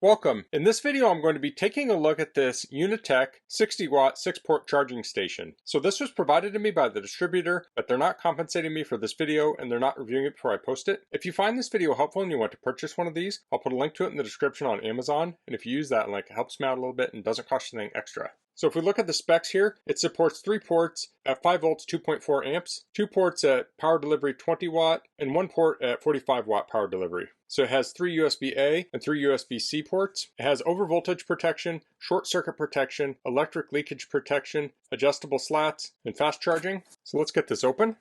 Welcome. In this video I'm going to be taking a look at this Unitek 60-watt 6-port charging station. So this was provided to me by the distributor, but they're not compensating me for this video and they're not reviewing it before I post it. If you find this video helpful and you want to purchase one of these, I'll put a link to it in the description on Amazon, and if you use that link, it helps me out a little bit and doesn't cost you anything extra. So if we look at the specs here, it supports 3 ports at 5 volts, 2.4 amps, 2 ports at power delivery 20 watt, and 1 port at 45 watt power delivery. So it has 3 USB-A and 3 USB-C ports. It has overvoltage protection, short circuit protection, electric leakage protection, adjustable slats, and fast charging. So let's get this open.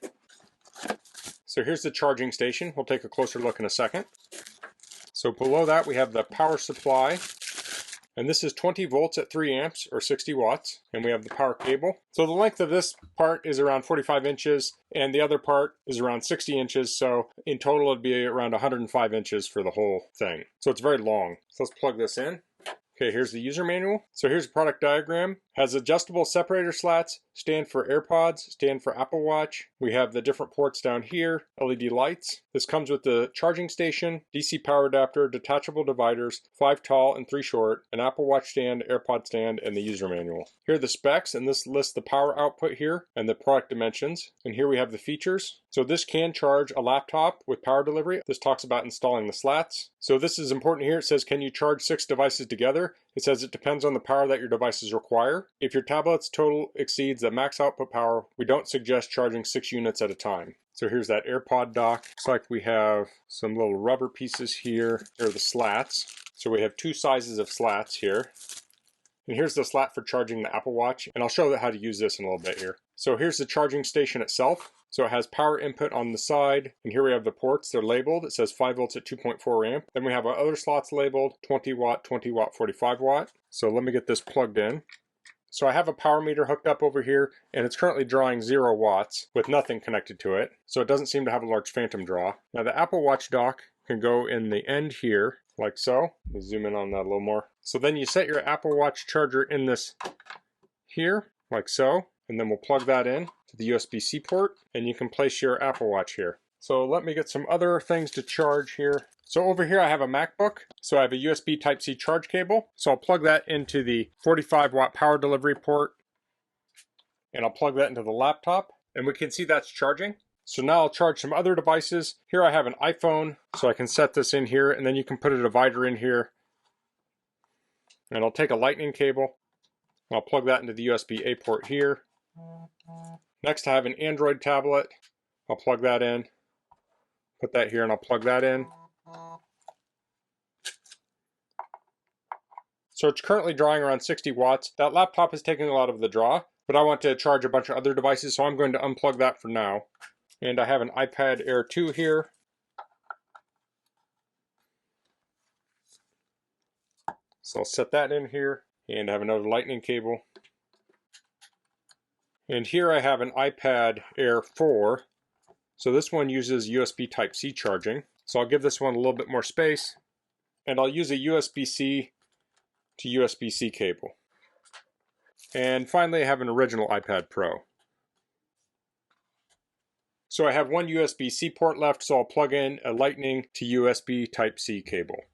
So here's the charging station. We'll take a closer look in a second. So below that we have the power supply. And this is 20 volts at 3 amps or 60 watts. And we have the power cable. So the length of this part is around 45 inches and the other part is around 60 inches. So in total it'd be around 105 inches for the whole thing. So it's very long. So let's plug this in. Okay, here's the user manual. So here's a product diagram. Has adjustable separator slats, stand for AirPods, stand for Apple Watch. We have the different ports down here, LED lights. This comes with the charging station, DC power adapter, detachable dividers, 5 tall and 3 short, an Apple Watch stand, AirPod stand, and the user manual. Here are the specs, and this lists the power output here and the product dimensions. And here we have the features. So this can charge a laptop with power delivery. This talks about installing the slats. So this is important here. It says, can you charge 6 devices together? It says it depends on the power that your devices require. If your tablet's total exceeds the max output power, we don't suggest charging 6 units at a time. So here's that AirPod dock. Looks like we have some little rubber pieces here. Here are the slats. So we have 2 sizes of slats here. And here's the slat for charging the Apple Watch. And I'll show you how to use this in a little bit here. So here's the charging station itself. So it has power input on the side, and here we have the ports. They're labeled. It says 5 volts at 2.4 amp. Then we have our other slots labeled 20 watt, 45 watt. So let me get this plugged in. So I have a power meter hooked up over here, and it's currently drawing 0 watts with nothing connected to it. So it doesn't seem to have a large phantom draw. Now the Apple Watch dock can go in the end here, like so. Let me zoom in on that a little more. So then you set your Apple Watch charger in this here, like so. And then we'll plug that in to the USB-C port, and you can place your Apple Watch here. So let me get some other things to charge here. So over here I have a MacBook. So I have a USB Type-C charge cable. So I'll plug that into the 45 watt power delivery port, and I'll plug that into the laptop, and we can see that's charging. So now I'll charge some other devices. Here I have an iPhone, so I can set this in here, and then you can put a divider in here. And I'll take a lightning cable, and I'll plug that into the USB-A port here. Next I have an Android tablet. I'll plug that in, put that here, and I'll plug that in. So it's currently drawing around 60 watts. That laptop is taking a lot of the draw, but I want to charge a bunch of other devices, so I'm going to unplug that for now. And I have an iPad Air 2 here. So I'll set that in here, and I have another lightning cable. And here I have an iPad Air 4. So this one uses USB Type-C charging. So I'll give this one a little bit more space. And I'll use a USB-C to USB-C cable. And finally I have an original iPad Pro. So I have one USB-C port left, so I'll plug in a Lightning to USB Type-C cable.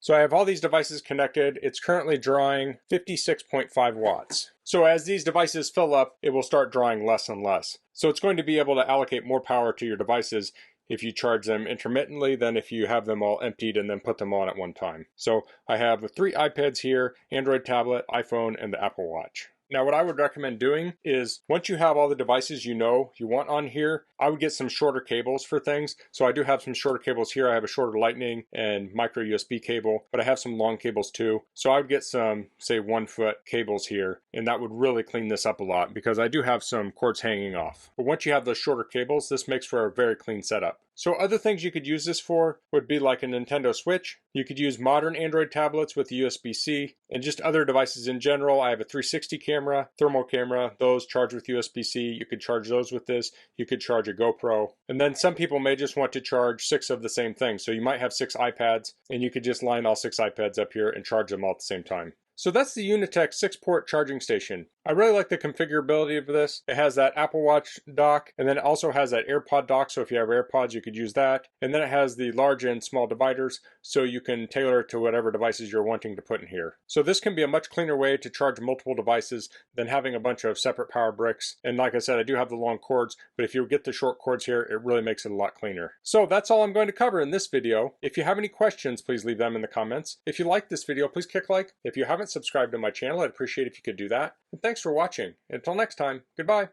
So I have all these devices connected. It's currently drawing 56.5 watts. So as these devices fill up, it will start drawing less and less. So it's going to be able to allocate more power to your devices if you charge them intermittently than if you have them all emptied and then put them on at one time. So I have 3 iPads here, Android tablet, iPhone, and the Apple Watch. Now what I would recommend doing is, once you have all the devices you want on here, I would get some shorter cables for things. So I do have some shorter cables here. I have a shorter Lightning and micro USB cable, but I have some long cables too. So I would get some, say, 1-foot cables here, and that would really clean this up a lot because I do have some cords hanging off. But once you have those shorter cables, this makes for a very clean setup. So other things you could use this for would be like a Nintendo Switch. You could use modern Android tablets with USB-C, and just other devices in general. I have a 360 camera, thermal camera, those charge with USB-C. You could charge those with this. You could charge a GoPro. And then some people may just want to charge 6 of the same thing. So you might have 6 iPads, and you could just line all 6 iPads up here and charge them all at the same time. So that's the Unitek 6-port charging station. I really like the configurability of this. It has that Apple Watch dock, and then it also has that AirPod dock, so if you have AirPods you could use that. And then it has the large and small dividers, so you can tailor it to whatever devices you're wanting to put in here. So this can be a much cleaner way to charge multiple devices than having a bunch of separate power bricks. And like I said, I do have the long cords, but if you get the short cords here, it really makes it a lot cleaner. So that's all I'm going to cover in this video. If you have any questions, please leave them in the comments. If you liked this video, please click like. If you haven't subscribed to my channel, I'd appreciate if you could do that. And thanks for watching. Until next time, goodbye.